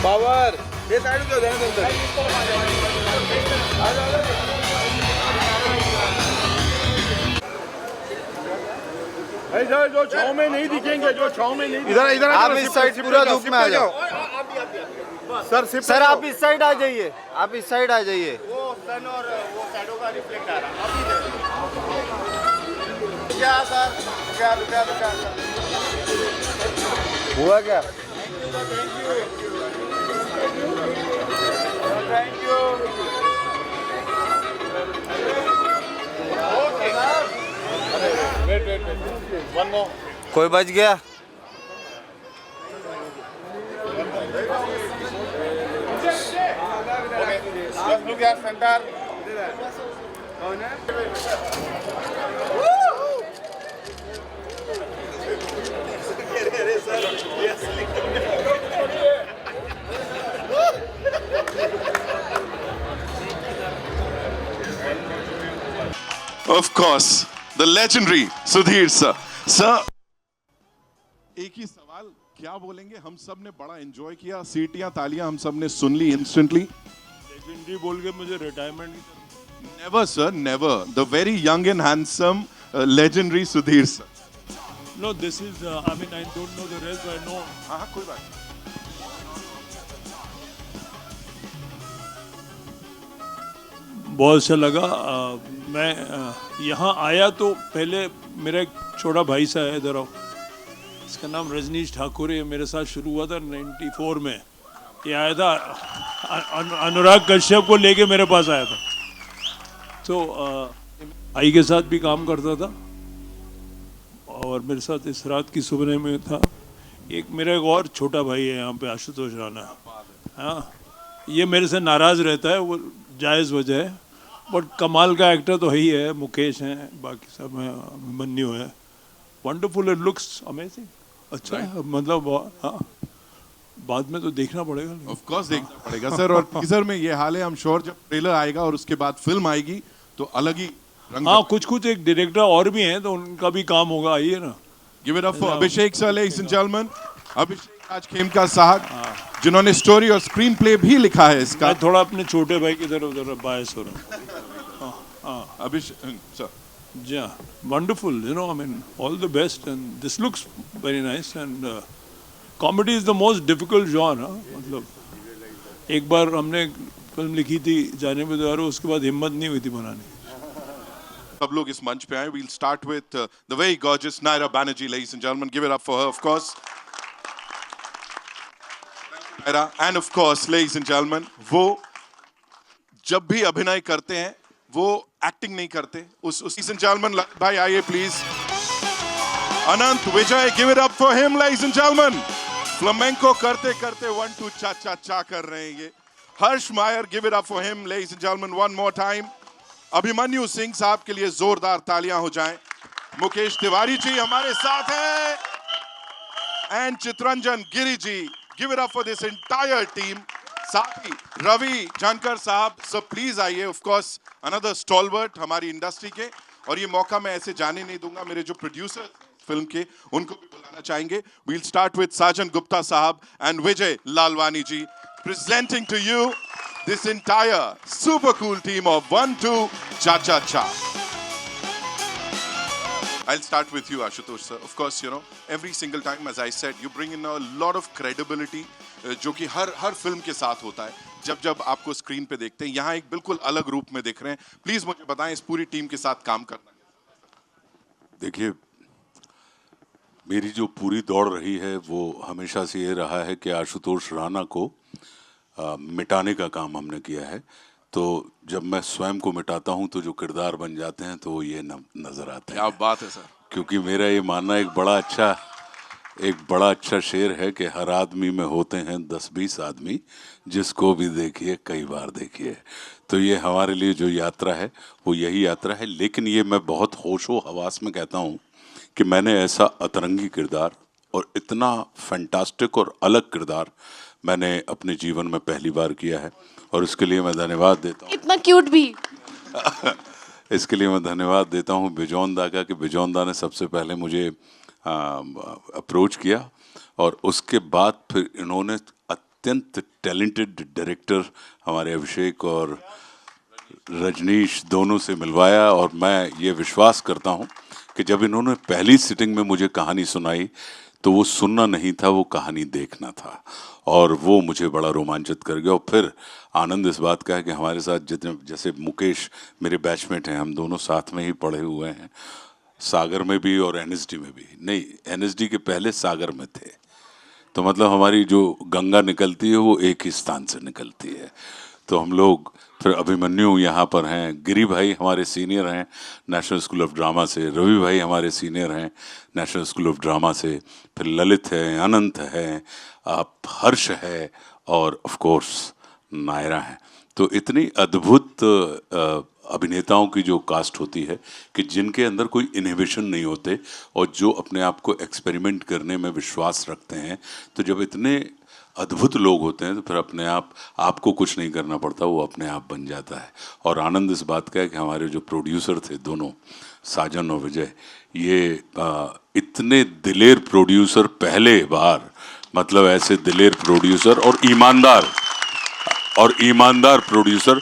Power ये side क्यों जाने अंदर जो छाव में नहीं दिखेंगे, जो छाव में नहीं, इधर इधर आप इस साइड पूरा धूप में आ जाओ। सर आप इस साइड आ जाइए, आप इस साइड आ जाइए। वो सन और वो शैडो का रिफ्लेक्ट आ रहा क्या सर? क्या हुआ क्या? Thank you. Wait one more. कोई बच गया? Just look at center. Of course, the legendary Sudhir sir. Sir, एक ही सवाल, क्या बोलेंगे? हम सब ने बड़ा एंजॉय किया, सीटियां तालियां हम सब ने सुन ली इंस्टेंटली। लेजेंडरी बोल के मुझे retirement Never sir, never. The very young and handsome legendary Sudhir sir. No this is I mean I don't know the rest I know हाँ कोई बात नहीं। बहुत अच्छा लगा। मैं यहाँ आया तो पहले मेरा एक छोटा भाई सा है इधर, इसका नाम रजनीश ठाकुर है, मेरे साथ शुरू हुआ था 94 में। ये आया था अनुराग कश्यप को लेके मेरे पास आया था, तो भाई के साथ भी काम करता था और मेरे साथ इस रात की सुबह में था। एक मेरा एक और छोटा भाई है यहाँ पे, आशुतोष राणा। हाँ, ये मेरे से नाराज़ रहता है, वो जायज़ वजह है, बट कमाल का एक्टर तो ही है। मुकेश हैं, बाकी सब हैं, अभिमन्यु है। Wonderful, it looks amazing. अच्छा है, मतलब हाँ, बाद में तो देखना पड़ेगा। ऑफ कोर्स देखना पड़ेगा सर। और टीजर में ये हाल है, आई एम श्योर जब ट्रेलर आएगा और उसके बाद फिल्म आएगी तो अलग ही रंग। हाँ, कुछ एक डायरेक्टर और भी हैं तो उनका भी काम होगा, आइए ना। Give it up for Abhishek sir, ladies and gentleman, Abhishek Raj Khemka साहब, जिन्होंने स्टोरी और स्क्रीन प्ले भी लिखा है इसका। मैं थोड़ा अपने छोटे भाई की तरफ उधर बायस हो रहा हूँ। अभिषेक sir, Yeah, wonderful. You know, I mean, all the best, and this looks very nice. And comedy is the most difficult genre. मतलब एक बार हमने फिल्म लिखी थी जाने पे दो, उसके बाद हिम्मत नहीं हुई थी बनाने। सब लोग इस मंच पे आए। We'll start with the very gorgeous Naira Banerjee, ladies and gentlemen. Give it up for her, of course. Naira, and of course, ladies and gentlemen, वो जब भी अभिनय करते हैं वो एक्टिंग नहीं करते। ladies and gentlemen, भाई आइए please. Anant Vijay, give it up for him, ladies and gentlemen. Flamenco करते करते 1 2 चा चा चा कर रहे हैं ये। हर्ष मायर, give it up for him, ladies and gentlemen, one more time. Abhimanyu Singh साहब के लिए जोरदार तालियां हो जाएं। मुकेश तिवारी जी हमारे साथ हैं, and Chitranjan Giri ji, give it up for this entire team. साथ ही रवि जानकर साहब, सब प्लीज आइए। ऑफ कोर्स अनदर स्टॉलवर्ट हमारी इंडस्ट्री के, और ये मौका मैं ऐसे जाने नहीं दूंगा। मेरे जो प्रोड्यूसर फिल्म के, उनको भी बुलाना चाहेंगे। We'll start with Sajan Gupta साहब and Vijay Lalwani ji, presenting to you this entire super cool team of 1 2 Cha Cha Cha. I'll start with you, Ashutosh sir. Of course, you know, every single time, as I said, you bring in a lot of credibility, जो कि हर film के साथ होता है। जब आपको screen पे देखते हैं, यहाँ एक बिल्कुल अलग रूप में दिख रहे हैं। प्लीज मुझे बताएं, इस पूरी टीम के साथ काम करना। देखिए, मेरी जो पूरी दौड़ रही है वो हमेशा से ये रहा है कि आशुतोष राणा को मिटाने का काम हमने किया है। तो जब मैं स्वयं को मिटाता हूं तो जो किरदार बन जाते हैं तो वो ये नजर आते हैं। क्या बात है सर। क्योंकि मेरा ये मानना एक बड़ा अच्छा शेर है कि हर आदमी में होते हैं 10-20 आदमी, जिसको भी देखिए कई बार देखिए। तो ये हमारे लिए जो यात्रा है वो यही यात्रा है। लेकिन ये मैं बहुत होशो हवास में कहता हूँ कि मैंने ऐसा अतरंगी किरदार और इतना फैंटास्टिक और अलग किरदार मैंने अपने जीवन में पहली बार किया है, और इसके लिए मैं धन्यवाद देता हूँ। इतना क्यूट भी। इसके लिए मैं धन्यवाद देता हूँ बिजोन दा का, कि बिजोन दा ने सबसे पहले मुझे अप्रोच किया, और उसके बाद फिर इन्होंने अत्यंत टैलेंटेड डायरेक्टर हमारे अभिषेक और रजनीश दोनों से मिलवाया, और मैं ये विश्वास करता हूँ कि जब इन्होंने पहली सिटिंग में मुझे कहानी सुनाई तो वो सुनना नहीं था, वो कहानी देखना था, और वो मुझे बड़ा रोमांचित कर गया। और फिर आनंद इस बात का है कि हमारे साथ जितने, जैसे मुकेश मेरे बैचमेट हैं, हम दोनों साथ में ही पढ़े हुए हैं, सागर में भी और एनएसडी में भी। नहीं, एनएसडी के पहले सागर में थे, तो मतलब हमारी जो गंगा निकलती है वो एक ही स्थान से निकलती है। तो हम लोग, फिर अभिमन्यु यहाँ पर हैं, गिरी भाई हमारे सीनियर हैं नेशनल स्कूल ऑफ ड्रामा से, रवि भाई हमारे सीनियर हैं नेशनल स्कूल ऑफ ड्रामा से, फिर ललित है, अनंत है, आप हर्ष है, और ऑफ कोर्स नायरा है। तो इतनी अद्भुत अभिनेताओं की जो कास्ट होती है कि जिनके अंदर कोई इनहिबिशन नहीं होते, और जो अपने आप को एक्सपेरिमेंट करने में विश्वास रखते हैं। तो जब इतने अद्भुत लोग होते हैं तो फिर अपने आप, आपको कुछ नहीं करना पड़ता, वो अपने आप बन जाता है। और आनंद इस बात का है कि हमारे जो प्रोड्यूसर थे दोनों, साजन और विजय, ये इतने दिलेर प्रोड्यूसर पहले बार, मतलब ऐसे दिलेर प्रोड्यूसर और ईमानदार प्रोड्यूसर।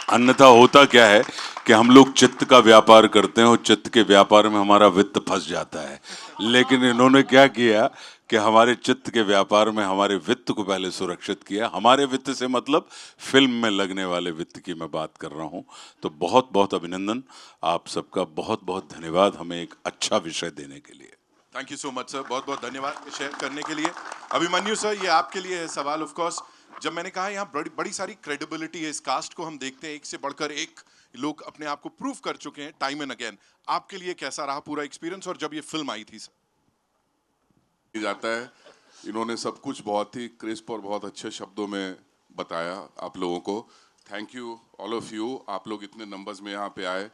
अन्यथा होता क्या है कि हम लोग चित्त का व्यापार करते हैं और चित्त के व्यापार में हमारा वित्त फंस जाता है, लेकिन इन्होंने क्या किया कि हमारे चित्त के व्यापार में हमारे वित्त को पहले सुरक्षित किया। हमारे वित्त से मतलब फिल्म में लगने वाले वित्त की मैं बात कर रहा हूं। तो बहुत बहुत अभिनंदन, आप सबका बहुत बहुत धन्यवाद हमें एक अच्छा विषय देने के लिए। Thank you so much sir, बहुत बहुत धन्यवाद शेयर करने के लिए। अभिमन्यु सर, ये आपके लिए है सवाल। ऑफ कोर्स जब मैंने कहा यहाँ बड़ी सारी क्रेडिबिलिटी है इस कास्ट को, हम देखते हैं एक से बढ़कर एक लोग अपने आप को प्रूव कर चुके हैं टाइम एंड अगेन। आपके लिए कैसा रहा पूरा एक्सपीरियंस, और जब ये फिल्म आई थी सर? जाता है, इन्होंने सब कुछ बहुत ही क्रिस्प और बहुत अच्छे शब्दों में बताया आप लोगों को। Thank you all of you, आप लोग इतने नंबर्स में यहाँ पे आए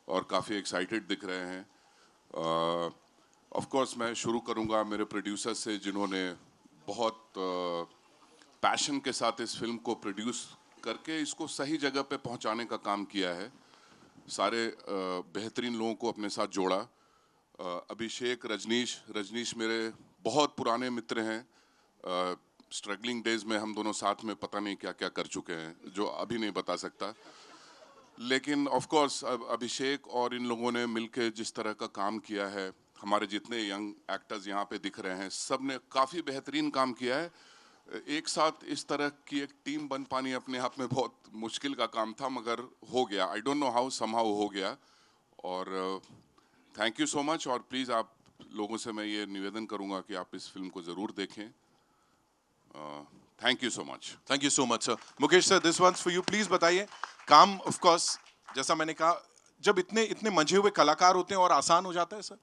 और काफ़ी एक्साइटेड दिख रहे हैं। ऑफ कोर्स मैं शुरू करूँगा मेरे प्रोड्यूसर से, जिन्होंने बहुत पैशन के साथ इस फिल्म को प्रोड्यूस करके इसको सही जगह पे पहुंचाने का काम किया है। सारे बेहतरीन लोगों को अपने साथ जोड़ा। अभिषेक, रजनीश मेरे बहुत पुराने मित्र हैं। स्ट्रगलिंग डेज में हम दोनों साथ में पता नहीं क्या क्या कर चुके हैं, जो अभी नहीं बता सकता। लेकिन ऑफ कोर्स अभिषेक और इन लोगों ने मिलके जिस तरह का काम किया है, हमारे जितने यंग एक्टर्स यहाँ पे दिख रहे हैं, सब ने काफ़ी बेहतरीन काम किया है। एक साथ इस तरह की एक टीम बन पानी अपने आप में बहुत मुश्किल का काम था, मगर हो गया। आई डोंट नो हाउ, समहाउ हो गया। और थैंक यू सो मच। और प्लीज़ आप लोगों से मैं ये निवेदन करूंगा कि आप इस फिल्म को ज़रूर देखें। Thank you so much. Thank you so much sir. Mukesh sir, this one's for you. Please बताइए, काम ऑफ कोर्स जैसा मैंने कहा, जब इतने मंझे हुए कलाकार होते हैं और आसान हो जाता है सर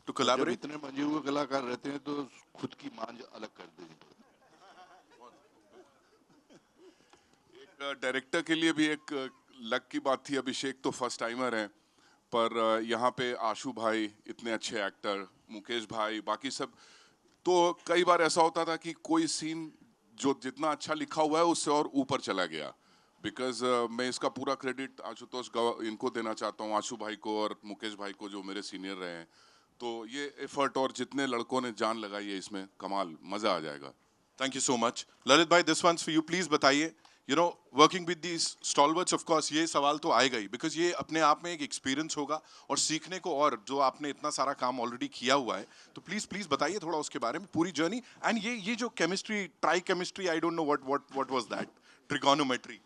टू कोलैबोरेट? इतने मंझे हुए कलाकार रहते हैं तो खुद की मांझ अलग कर देनी। एक डायरेक्टर के लिए भी एक लक की बात थी। अभिषेक तो फर्स्ट टाइमर हैं, पर यहाँ पे आशु भाई इतने अच्छे एक्टर, मुकेश भाई, बाकी सब। तो कई बार ऐसा होता था कि कोई सीन जो जितना अच्छा लिखा हुआ है उससे और ऊपर चला गया। बिकॉज मैं इसका पूरा क्रेडिट आशुतोष इनको देना चाहता हूँ, आशु भाई को और मुकेश भाई को, जो मेरे सीनियर रहे हैं। तो ये एफर्ट और जितने लड़कों ने जान लगाई है इसमें, कमाल, मजा आ जाएगा। Thank you so much. Lalit भाई, this one's for you. Please बताइए, you know, working with these stalwarts, of course ये सवाल तो आएगा ही, बिकॉज ये अपने आप में एक एक्सपीरियंस होगा और सीखने को, और जो आपने इतना सारा काम ऑलरेडी किया हुआ है, तो प्लीज बताइए थोड़ा उसके बारे में, पूरी जर्नी। एंड ये जो chemistry, try chemistry, I don't know what was that, trigonometry.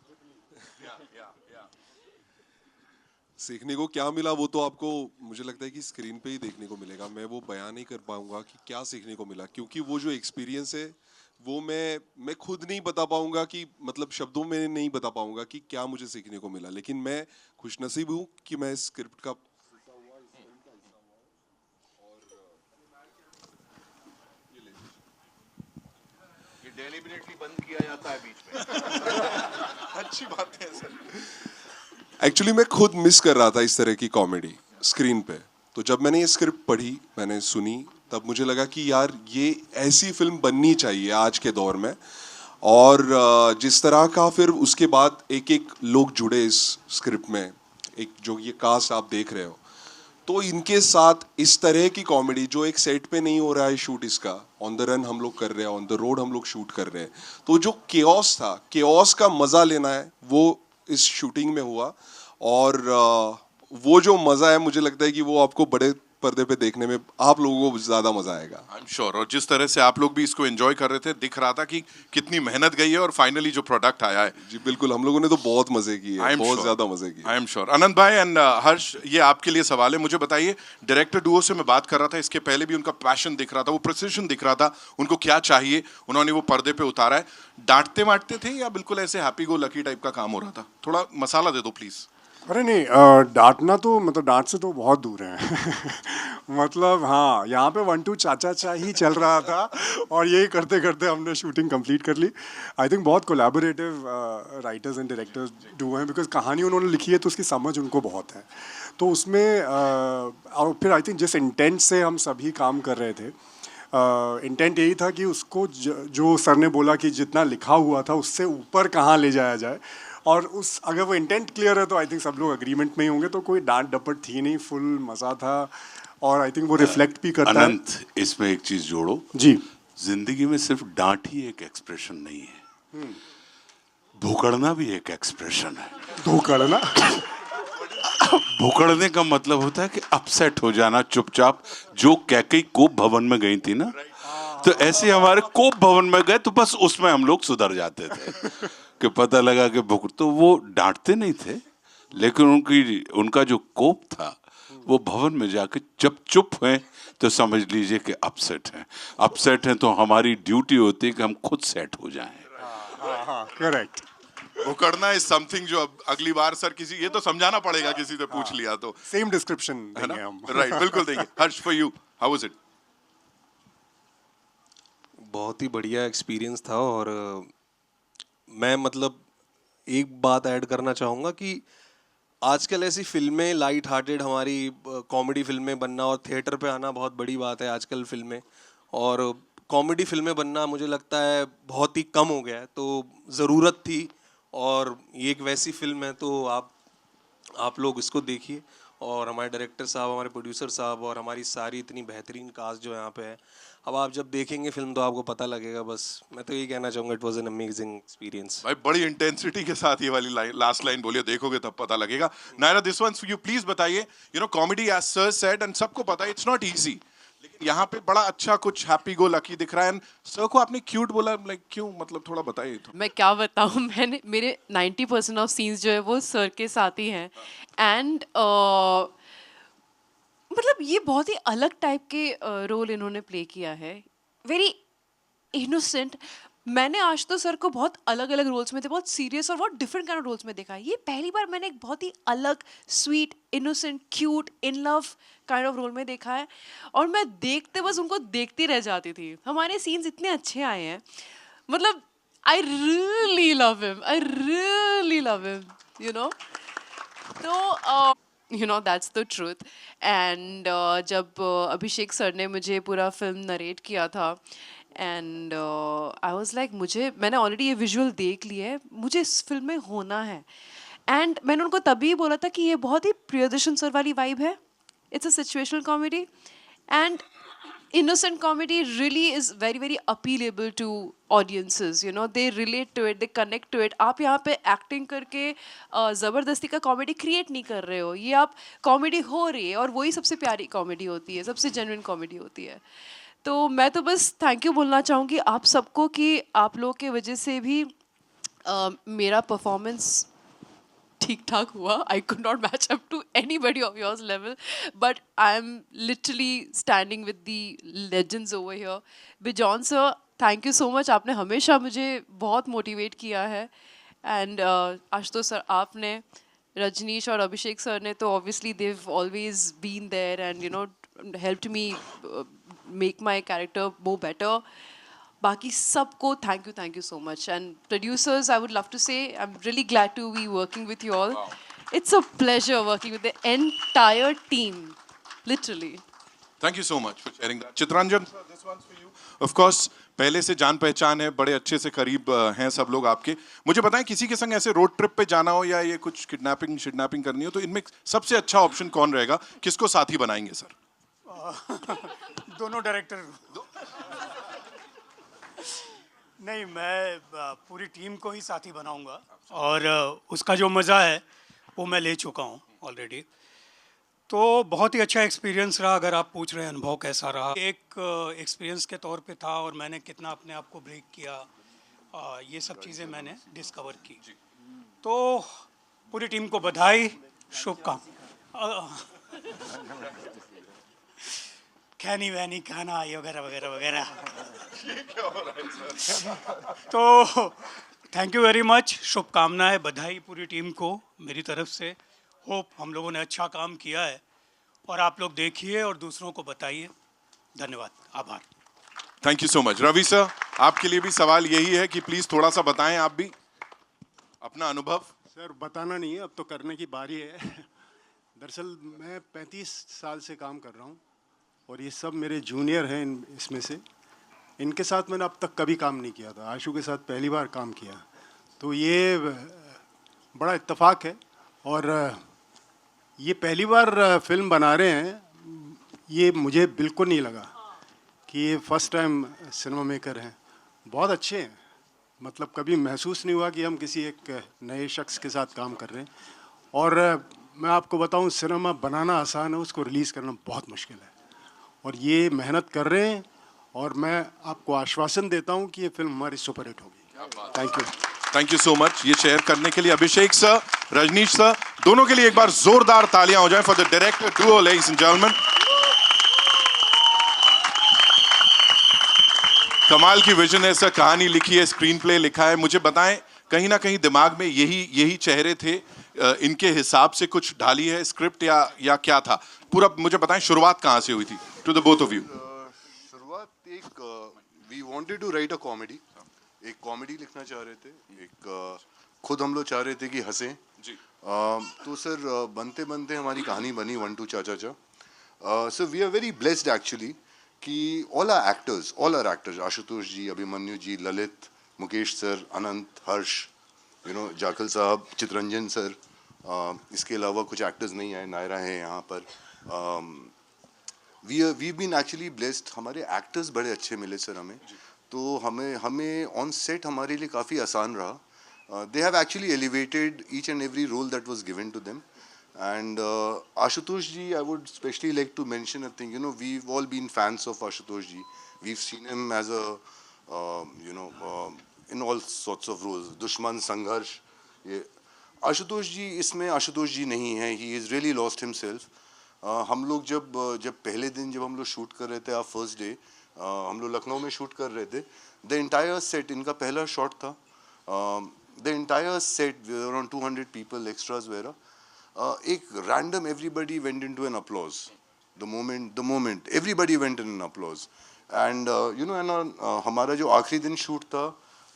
सीखने को क्या मिला वो तो आपको, मुझे लगता है कि स्क्रीन पे ही देखने को मिलेगा। मैं वो बयान नहीं कर पाऊंगा कि क्या सीखने को मिला, क्योंकि वो जो एक्सपीरियंस है वो मैं खुद नहीं बता पाऊंगा, कि मतलब शब्दों में नहीं बता पाऊंगा कि क्या मुझे सीखने को मिला। लेकिन मैं खुशनसीब हूँ कि मैं इस स्क्रिप्ट का डेलिबरेटली बंद किया जाता है बीच में। अच्छी बात है सर। एक्चुअली मैं खुद मिस कर रहा था इस तरह की कॉमेडी स्क्रीन पे। तो जब मैंने ये स्क्रिप्ट पढ़ी, मैंने सुनी, तब मुझे लगा कि यार ये ऐसी फिल्म बननी चाहिए आज के दौर में। और जिस तरह का फिर उसके बाद एक एक लोग जुड़े इस स्क्रिप्ट में, एक जो ये कास्ट आप देख रहे हो, तो इनके साथ इस तरह की कॉमेडी जो एक सेट पे नहीं हो रहा है शूट, इसका ऑन द रन हम लोग कर रहे हैं, ऑन द रोड हम लोग शूट कर रहे हैं, तो जो केओस था, केओस का मज़ा लेना है वो इस शूटिंग में हुआ। और वो जो मज़ा है, मुझे लगता है कि वो आपको बड़े पर्दे पे देखने में आप लोगों को ज़्यादा मज़ा आएगा। I am sure. और जिस तरह से आप लोग भी इसको एंजॉय कर रहे थे, दिख रहा था कि कितनी मेहनत गई है और फाइनली जो प्रोडक्ट आया है। जी बिल्कुल, हम लोगों ने तो बहुत मज़े किए, बहुत ज़्यादा मज़े किए। I am sure. आनंद भाई एंड हर्ष, ये आपके लिए सवाल है। मुझे बताइए, डायरेक्टर डुओ से मैं बात कर रहा था, इसके पहले भी उनका पैशन दिख रहा था, वो प्रिसिशन दिख रहा था, उनको क्या चाहिए उन्होंने वो पर्दे पे उतारा है। डांटते वाटते थे या बिल्कुल ऐसे हैप्पी गो लकी टाइप का काम हो रहा था? थोड़ा मसाला दे दो प्लीज। अरे नहीं, डांटना तो मतलब डांट से तो बहुत दूर है। मतलब हाँ, यहाँ पे 1-2 चाचा चा ही चल रहा था और यही करते करते हमने शूटिंग कंप्लीट कर ली। आई थिंक बहुत collaborative writers and directors do हैं, बिकॉज कहानी उन्होंने लिखी है तो उसकी समझ उनको बहुत है। तो उसमें और फिर आई थिंक जिस इंटेंट से हम सभी काम कर रहे थे, इंटेंट यही था कि उसको जो सर ने बोला कि जितना लिखा हुआ था उससे ऊपर कहाँ ले जाया जाए। और उस अगर वो इंटेंट क्लियर है तो आई थिंक सब लोग एग्रीमेंट में ही होंगे। तो कोई डांट डपट थी नहीं, फुल मज़ा था। और आई थिंक वो रिफ्लेक्ट भी करता है। अनंत, इसमें एक चीज जोड़ो जी, जिंदगी में सिर्फ डांट ही एक एक्सप्रेशन नहीं है, भुकड़ना भी एक एक्सप्रेशन है। धोखड़ना भुकड़ने का मतलब होता है कि अपसेट हो जाना चुपचाप। जो कैकई कोप भवन में गई थी ना, तो ऐसे हमारे कोप भवन में गए तो बस उसमें हम लोग सुधर जाते थे कि पता लगा कि तो वो डांटते नहीं थे, लेकिन उनका जो कोप था वो भवन में जाके जब चुप हुए तो समझ लीजिए कि अपसेट हैं। अपसेट हैं तो हमारी ड्यूटी होती है कि हम खुद सेट हो जाएं। करेक्ट। भुकड़ना इज समथिंग जो अब अगली बार सर किसी, ये तो समझाना पड़ेगा, किसी से पूछ लिया तो। सेम डिस्क्रिप्शन है ना? देंगे हम। राइट, बिल्कुल देंगे। Harsh, for you how was it? बहुत ही बढ़िया एक्सपीरियंस था। और मैं मतलब एक बात ऐड करना चाहूँगा कि आजकल ऐसी फिल्में लाइट हार्टेड, हमारी कॉमेडी फिल्में बनना और थिएटर पे आना बहुत बड़ी बात है आजकल फिल्में। और कॉमेडी फिल्में बनना मुझे लगता है बहुत ही कम हो गया है, तो ज़रूरत थी। और ये एक वैसी फिल्म है, तो आप लोग इसको देखिए। और हमारे डायरेक्टर साहब, हमारे प्रोड्यूसर साहब और हमारी सारी इतनी बेहतरीन कास्ट जो यहाँ पे है, अब आप जब देखेंगे फिल्म तो आपको पता लगेगा। बस मैं तो यही कहना चाहूँगा, it was an amazing experience. भाई बड़ी इंटेंसिटी के साथ ये वाली लास्ट लाइन बोलिए, देखोगे तब पता लगेगा। Naira, this one you please बताइए। You know comedy as sir said, and सबको पता है इट्स नॉट इजी, लेकिन यहाँ पे बड़ा अच्छा कुछ हैप्पी गो लकी दिख रहा है। एंड सर को आपने क्यूट बोला, लाइक क्यों, मतलब थोड़ा बताइए तो। मैं क्या बताऊँ, मैंने मेरे 90% ऑफ सीन्स जो है वो सर के साथ ही हैं। एंड मतलब ये बहुत ही अलग टाइप के रोल इन्होंने प्ले किया है, वेरी इनोसेंट। मैंने आज तो सर को बहुत अलग अलग रोल्स में थे, बहुत सीरियस और बहुत डिफरेंट काइंड ऑफ रोल्स में देखा है। ये पहली बार मैंने एक बहुत ही अलग, sweet, innocent, cute, in love kind of role में देखा है। और मैं देखते बस उनको देखती रह जाती थी। हमारे सीन्स इतने अच्छे आए हैं, मतलब I really love him, you know. तो you know that's the truth. And जब अभिषेक सर ने मुझे पूरा फिल्म नरेट किया था, एंड आई वाज लाइक, मैंने ऑलरेडी ये विजुअल देख लिया है, मुझे इस फिल्म में होना है। एंड मैंने उनको तभी बोला था कि ये बहुत ही प्रियदर्शन सर वाली वाइब है। It's a situational comedy and innocent comedy really is very very appealable to audiences, you know, they relate to it, they connect to it. आप यहाँ पे एक्टिंग करके ज़बरदस्ती का कॉमेडी क्रिएट नहीं कर रहे हो, ये आप कॉमेडी हो रही है और वही सबसे प्यारी कॉमेडी होती है, सबसे जेन्युइन कॉमेडी होती है। तो मैं तो बस थैंक यू बोलना चाहूँगी आप सबको कि आप लोग के वजह से भी मेरा परफॉर्मेंस ठीक ठाक हुआ। I could not match up to anybody of yours level, but I am literally standing with the legends over here. Bijon sir, thank you so much, आपने हमेशा मुझे बहुत मोटिवेट किया है। एंड आशुतोष सर, आपने, रजनीश और अभिषेक सर ने तो obviously they've always been there and you know helped me make my character more better. बाकी सबको thank you so much. And producers, I would love to say I am really glad to be working with you all. It's a pleasure working with the entire team, literally. Thank you so much for sharing that. Chitranjan, this one's for you. Of course पहले से जान पहचान है, बड़े अच्छे से करीब हैं सब लोग आपके. मुझे बताएं, किसी के संग ऐसे रोड ट्रिप पे जाना हो या ये कुछ किडनैपिंग करनी हो, तो इनमें सबसे अच्छा ऑप्शन कौन रहेगा? किसको साथी बनाएंगे सर? दोनों डायरेक्टर. नहीं, मैं पूरी टीम को ही साथी बनाऊंगा और उसका जो मज़ा है वो मैं ले चुका हूँ ऑलरेडी. तो बहुत ही अच्छा एक्सपीरियंस रहा. अगर आप पूछ रहे हैं अनुभव कैसा रहा, एक एक्सपीरियंस के तौर पे था और मैंने कितना अपने आप को ब्रेक किया, ये सब चीज़ें मैंने डिस्कवर की. तो पूरी टीम को बधाई, शुभकामनाएं. खैनी वैनी खाना वगैरह वगैरह वगैरह. तो थैंक यू वेरी मच. शुभकामनाएं, बधाई पूरी टीम को मेरी तरफ से. होप हम लोगों ने अच्छा काम किया है और आप लोग देखिए और दूसरों को बताइए. धन्यवाद, आभार. Thank you so much. Ravi sir, आपके लिए भी सवाल यही है कि प्लीज थोड़ा सा बताएं आप भी अपना अनुभव. सर बताना नहीं है, अब तो करने की बारी है. दरअसल मैं 35 साल से काम कर रहा हूँ और ये सब मेरे जूनियर हैं. इसमें से इनके साथ मैंने अब तक कभी काम नहीं किया था. आशु के साथ पहली बार काम किया, तो ये बड़ा इत्तेफाक है. और ये पहली बार फिल्म बना रहे हैं. ये मुझे बिल्कुल नहीं लगा कि ये फर्स्ट टाइम सिनेमा मेकर हैं. बहुत अच्छे हैं. मतलब कभी महसूस नहीं हुआ कि हम किसी एक नए शख्स के साथ काम कर रहे हैं. और मैं आपको बताऊं, सिनेमा बनाना आसान है, उसको रिलीज़ करना बहुत मुश्किल है. और ये मेहनत कर रहे हैं और मैं आपको आश्वासन देता हूं कि ये फिल्म हमारी सुपरहिट होगी. Thank you. Thank you so much ये शेयर करने के लिए. अभिषेक सर, रजनीश सर, दोनों के लिए एक बार जोरदार तालियां हो जाएं for the director Duo, ladies and gentleman. कमाल की विजन है सर. कहानी लिखी है, स्क्रीन प्ले लिखा है. मुझे बताएं, कहीं ना कहीं दिमाग में यही चेहरे थे, इनके हिसाब से कुछ ढाली है स्क्रिप्ट या क्या था पूरा? मुझे बताएं, शुरुआत कहां से हुई थी? To the both of you. शुरुआत एक we wanted to write a comedy. एक कॉमेडी लिखना चाह रहे थे. एक खुद हम लोग चाह रहे थे कि हंसें जी. तो सर बनते बनते हमारी कहानी बनी 1 2 चा चा चा. So we are very blessed actually कि all our actors, Ashutosh ji, Abhimanyu ji, Lalit, Mukesh sir, Anant, Harsh, Jakhal साहब, चित्रंजन सर, इसके अलावा कुछ एक्टर्स नहीं आए, नायरा हैं यहाँ पर. We been actually blessed. हमारे एक्टर्स बड़े अच्छे मिले सर हमें. तो हमें ऑन सेट हमारे लिए काफ़ी आसान रहा. They have actually elevated each and every role that was given to them. And Ashutosh ji, I would especially like to mention a thing. We've all been fans of Ashutosh ji. We've seen him as a, in all sorts of roles. Dushman, Sangharsh. Ashutosh ji, इसमें Ashutosh ji नहीं है. He has really lost himself. हम लोग जब पहले दिन जब हम लोग शूट कर रहे थे, our first day, हम लोग लखनऊ में शूट कर रहे थे. The entire set, इनका पहला शॉट था. The entire set, around 200 people, extras वगैरह, एक random everybody went into an applause. The moment everybody went in an applause. And हमारा जो आखिरी दिन शूट था,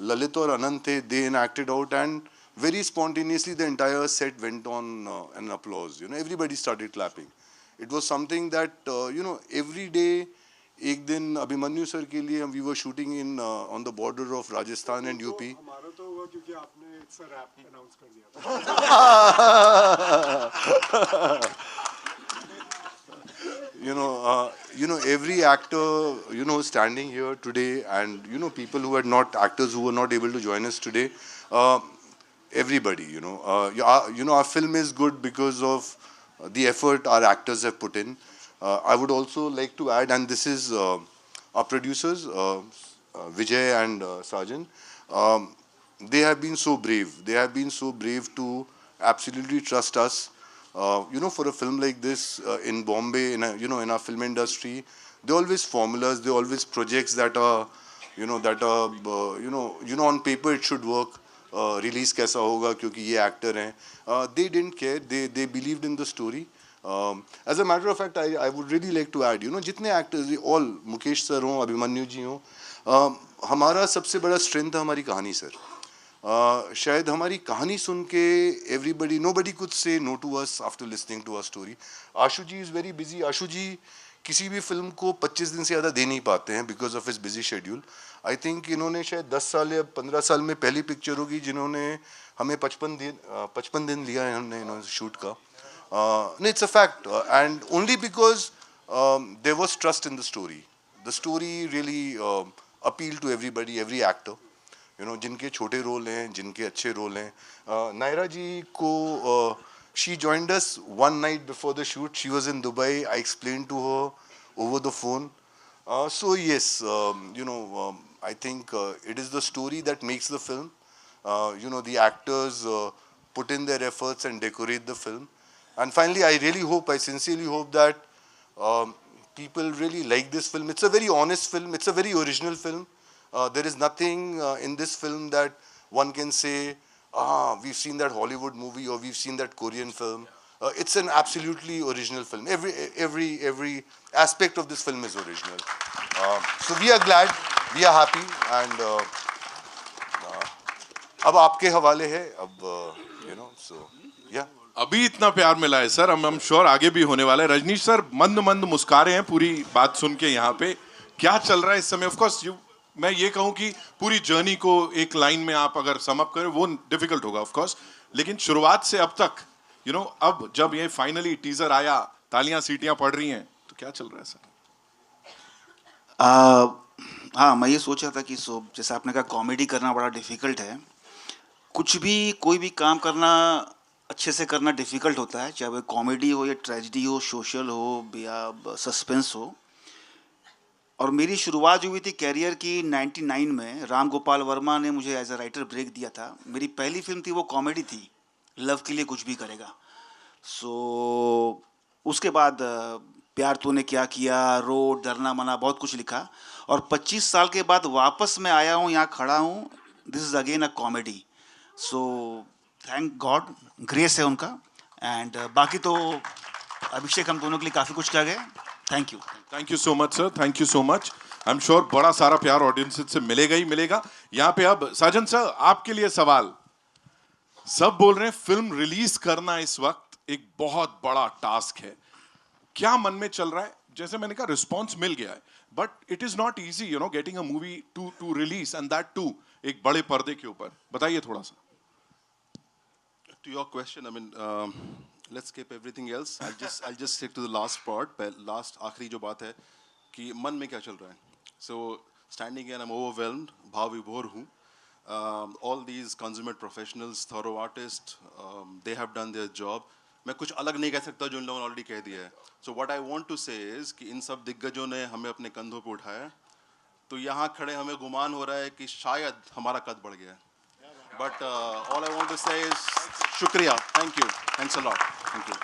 ललित और अनंत थे. They enacted out and very spontaneously the entire set went on an applause. Everybody started clapping. It was something that every day. एक दिन Abhimanyu sir के लिए we were shooting in on the border of Rajasthan and UP. हमारा तो हुआ क्योंकि आपने एक सर रैप अनाउंस कर दिया था. Every actor standing here today, and people who are not actors who were not able to join us today, everybody, our film is good because of the effort our actors have put in. I would also like to add, and this is our producers, Vijay and Sajan. They have been so brave. They have been so brave to absolutely trust us. For a film like this in Bombay, in our film industry, there are always formulas. There are always projects that are, on paper it should work. Release कैसा होगा क्योंकि ये actor हैं. They didn't care. They believed in the story. As a matter of fact, I would really like to add, जितने actors, all Mukesh sir हों, अभिमन्यु जी हों, हमारा सबसे बड़ा strength है हमारी कहानी सर. शायद हमारी कहानी सुन के everybody, nobody could say no to us after listening to our story. Ashu ji is very busy. आशु जी किसी भी फिल्म को 25 दिन से ज़्यादा दे नहीं पाते हैं because of his busy schedule. I think इन्होंने शायद 10 साल या 15 साल में पहली पिक्चर होगी जिन्होंने हमें 55 दिन लिया है हमने इन्होंने शूट का. No, it's a fact, and only because there was trust in the story. The story really appealed to everybody, every actor. You know, जिनके छोटे रोल हैं, जिनके अच्छे रोल हैं. नायरा जी को she joined us one night before the shoot. She was in Dubai. I explained to her over the phone. So yes, I think it is the story that makes the film. The actors put in their efforts and decorate the film. And finally, I sincerely hope that people really like this film. It's a very honest film. It's a very original film. There is nothing in this film that one can say, we've seen that Hollywood movie or we've seen that Korean film. It's an absolutely original film. Every aspect of this film is original. So we are glad, we are happy, and अब आपके हवाले है. अब so yeah. अभी इतना प्यार मिला है सर, हम श्योर आगे भी होने वाला है. रजनीश सर मंद मंद मुस्का रहे हैं पूरी बात सुन के. यहाँ पे क्या चल रहा है इस समय? ऑफ कोर्स मैं ये कहूँ कि पूरी जर्नी को एक लाइन में आप अगर सम अप करें वो डिफिकल्ट होगा ऑफ कोर्स, लेकिन शुरुआत से अब तक अब जब ये फाइनली टीजर आया, तालियां सीटियां पड़ रही हैं, तो क्या चल रहा है सर? हाँ, मैं ये सोच रहा था कि जैसे आपने कहा कॉमेडी करना बड़ा डिफिकल्ट है. कुछ भी कोई भी काम करना अच्छे से करना डिफ़िकल्ट होता है, चाहे वो कॉमेडी हो या ट्रेजेडी हो, सोशल हो या सस्पेंस हो. और मेरी शुरुआत जो हुई थी कैरियर की 99 में, राम गोपाल वर्मा ने मुझे एज अ राइटर ब्रेक दिया था. मेरी पहली फिल्म थी, वो कॉमेडी थी, लव के लिए कुछ भी करेगा. उसके बाद प्यार तूने क्या किया, रोड, डरना मना, बहुत कुछ लिखा. और 25 साल के बाद वापस मैं आया हूँ, यहाँ खड़ा हूँ. This is again a comedy. Thank God, grace है उनका. एंड बाकी तो अभिषेक, हम दोनों के लिए काफ़ी कुछ कर गए. Thank you so much sir, thank you so much. I am sure बड़ा सारा प्यार ऑडियंस से मिलेगा ही मिलेगा. यहाँ पे अब साजन सर आपके लिए सवाल. सब बोल रहे हैं फिल्म रिलीज करना इस वक्त एक बहुत बड़ा टास्क है. क्या मन में चल रहा है? जैसे मैंने कहा रिस्पॉन्स मिल गया है, but it is not easy getting a movie to release, and that too एक बड़े पर्दे के ऊपर. बताइए थोड़ा सा. To your question, I mean, let's skip everything else. I'll just stick to the last part. Last आखिरी जो बात है कि मन में क्या चल रहा है. So standing here, I'm overwhelmed. भाव विभोर हूँ. All these consummate professionals, thorough artists, they have done their job. मैं कुछ अलग नहीं कह सकता जो इन लोगों ने ऑलरेडी कह दिया है. So what I want to say is कि इन सब दिग्गजों ने हमें अपने कंधों पे उठाया, तो यहाँ खड़े हमें गुमान हो रहा है कि शायद हमारा कद बढ़ गया है. But all I want to say is shukriya. Thank you. Thanks a lot. Thank you.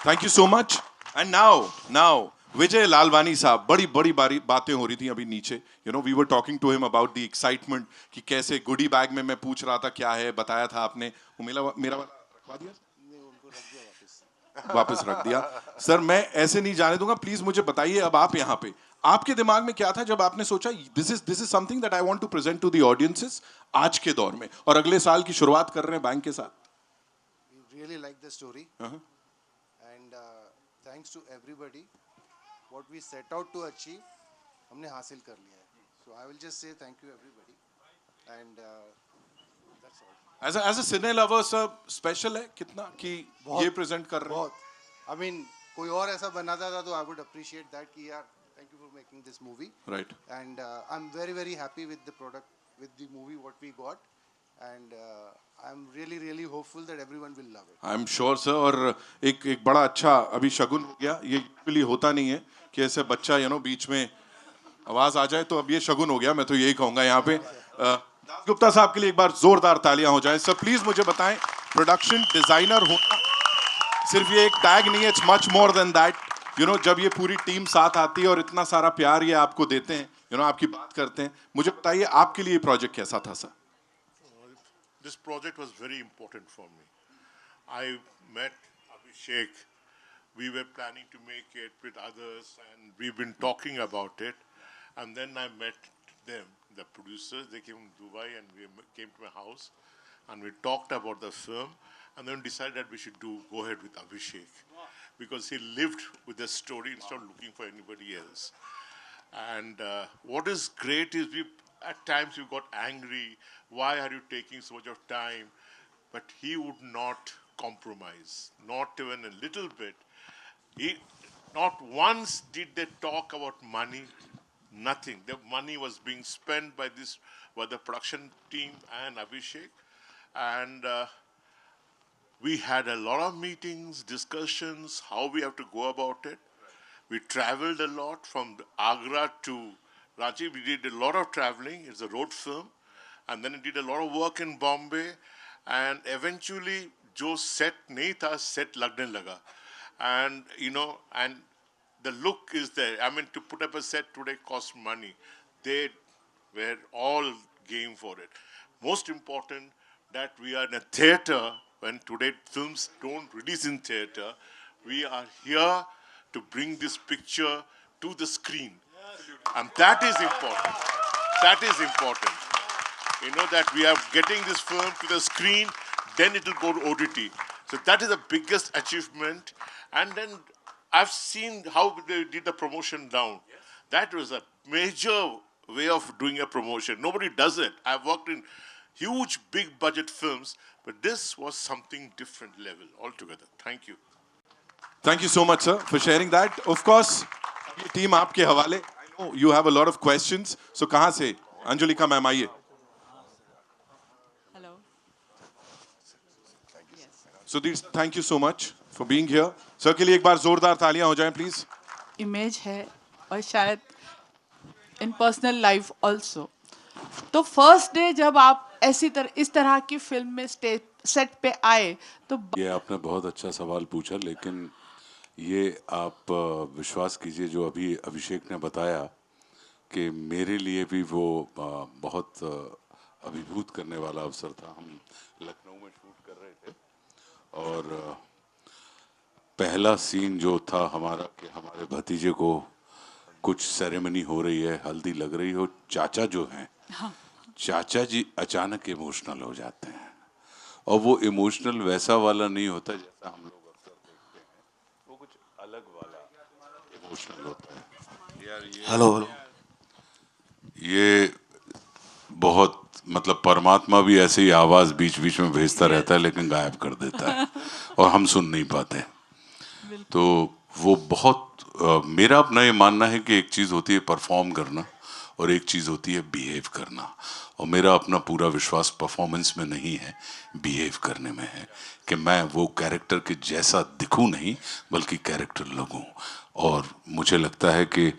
Thank you so much. And now, Vijay Lalwani साहब, बड़ी बातें हो रही थी अभी नीचे. We were talking to him about the excitement कि कैसे goodie bag में मैं पूछ रहा था क्या है, बताया था आपने. मेरा वाला रखवा दिया? वापस रख दिया. सर मैं ऐसे नहीं जाने दूंगा, प्लीज मुझे बताइए. अब आप यहाँ पे, आपके दिमाग में क्या था जब आपने सोचा this is something that I want to present to the audiences आज के दौर में, और अगले साल की शुरुआत कर रहे हैं बैंक के साथ? Really like the story and thanks to everybody. What we set out to achieve हमने हासिल कर लिया है. So I will just say thank you everybody and that's all. As a cine lover sir, special है कितना कि ये present कर रहे हैं? बहुत. आई मीन कोई और ऐसा बनाता था तो आई वुड अप्रिशिएट दैट कि यार thank you for making this movie. Right. And I'm very happy with the product, with the movie what we got, and I'm really hopeful that everyone will love it. I'm sure sir. और एक बड़ा अच्छा अभी शगुन हो गया. ये usually होता नहीं है कि ऐसे बच्चा बीच में आवाज आ जाए, तो अब ये शगुन हो गया. मैं तो यही कहूँगा यहाँ पे. दास गुप्ता साहब के लिए एक बार जोरदार तालियां हो जाए. सर प्लीज मुझे बताएं, प्रोडक्शन डिजाइनर होना सिर्फ ये एक टैग नहीं है, it's much more than that. जब ये पूरी टीम साथ आती है और इतना सारा प्यार ये आपको देते हैं, आपकी बात करते हैं, मुझे बताइए आपके लिए प्रोजेक्ट कैसा था sir? This project was very important for me. I met Abhishek. We were planning to make it with others, and we've been talking about it. And then I met them. the producers, they came from Dubai and we came to my house and we talked about the film and then decided that we should go ahead with Abhishek because he lived with the story instead of looking for anybody else. And what is great is at times we got angry. Why are you taking so much of time? But he would not compromise, not even a little bit. Not once did they talk about money, nothing. The money was being spent by the production team and Abhishek. And we had a lot of meetings, discussions, how we have to go about it. We traveled a lot from Agra to Ranchi. We did a lot of traveling. It's a road film. And then we did a lot of work in Bombay. And eventually, जो set नहीं था, set लगने लगा. And, and the look is there. I mean, to put up a set today costs money. They were all game for it. Most important that we are in a theater when today films don't release in theater. We are here to bring this picture to the screen. And that is important. That is important. That we are getting this film to the screen, then it will go to OTT. So that is the biggest achievement. And then I've seen how they did the promotion down. That was a major way of doing a promotion. Nobody does it. I've worked in huge, big budget films, but this was something different level altogether. Thank you. Thank you so much, sir, for sharing that. Of course, ये team आपके हवाले. I know you have a lot of questions. So कहाँ से? Anjulika ma'am आइए. Hello. Sudhir, thank you so much for being here. Sir के लिए एक बार जोरदार तालियां हो जाएं, please. इमेज है और शायद इन पर्सनल लाइफ ऑल्सो. तो फर्स्ट डे जब आप इस तरह की फिल्म में सेट पे आए तो ये आपने बहुत अच्छा सवाल पूछा, लेकिन ये आप विश्वास कीजिए जो अभी अभिषेक ने बताया कि मेरे लिए भी वो बहुत अभिभूत करने वाला अवसर था. हम लखनऊ में शूट कर रहे थे और पहला सीन जो था हमारा कि हमारे भतीजे को कुछ सेरेमनी हो रही है, हल्दी लग रही हो, चाचा जो हैं चाचा जी अचानक इमोशनल हो जाते हैं और वो इमोशनल वैसा वाला नहीं होता जैसा हम लोग अक्सर देखते हैं, वो कुछ अलग वाला इमोशनल होता है. यार हेलो ये बहुत मतलब परमात्मा भी ऐसे ही आवाज बीच बीच में भेजता रहता है लेकिन गायब कर देता है और हम सुन नहीं पाते. तो वो बहुत मेरा अपना ये मानना है कि एक चीज़ होती है परफॉर्म करना और एक चीज़ होती है बिहेव करना, और मेरा अपना पूरा विश्वास परफॉर्मेंस में नहीं है, बिहेव करने में है कि मैं वो कैरेक्टर के जैसा दिखूं नहीं बल्कि कैरेक्टर लगूं. और मुझे लगता है कि